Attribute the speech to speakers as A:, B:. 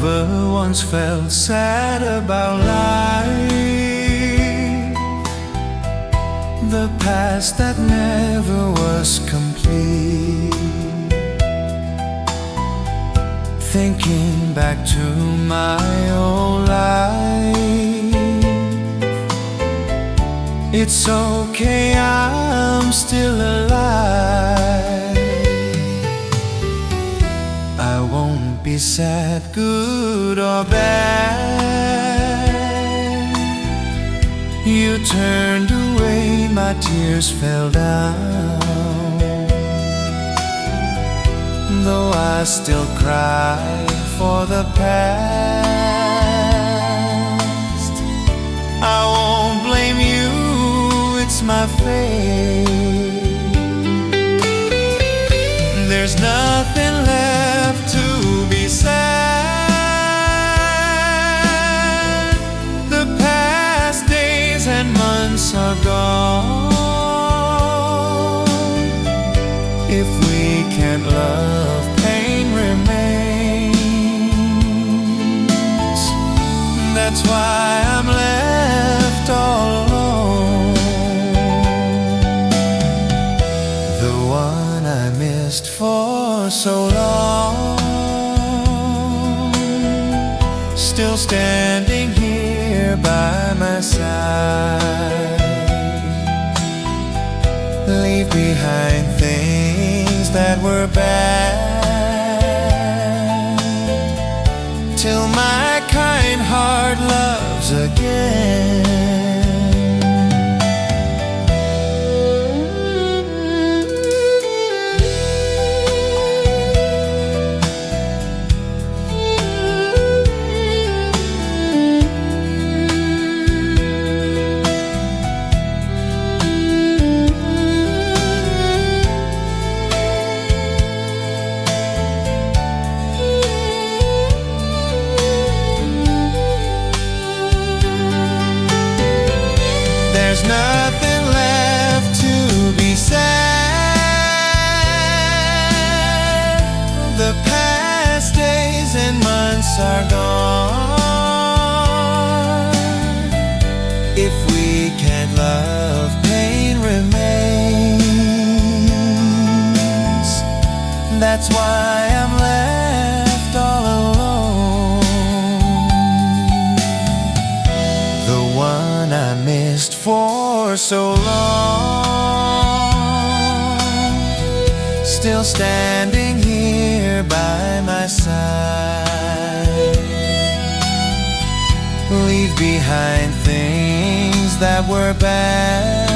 A: never once felt sad about life, the past that never was complete. Thinking back to my old life, it's okay, I'm still alive. I won't be sad, good or bad. You turned away, my tears fell down. Though I still cry for the past, I won't blame you, it's my fate. There's nothing left to be sad. The past days and months are gone. If we can't love, pain remains. That's why I'm left all alone. The one I missed for so long, still standing here by my side. Leave behind things that were bad, till my kind heart loves again. There's nothing left to be sad. The past days and months are gone. If we can't love, pain remains. That's why I'm left all alone. The one I missed for so long, still standing here by my side. Leave behind things that were bad,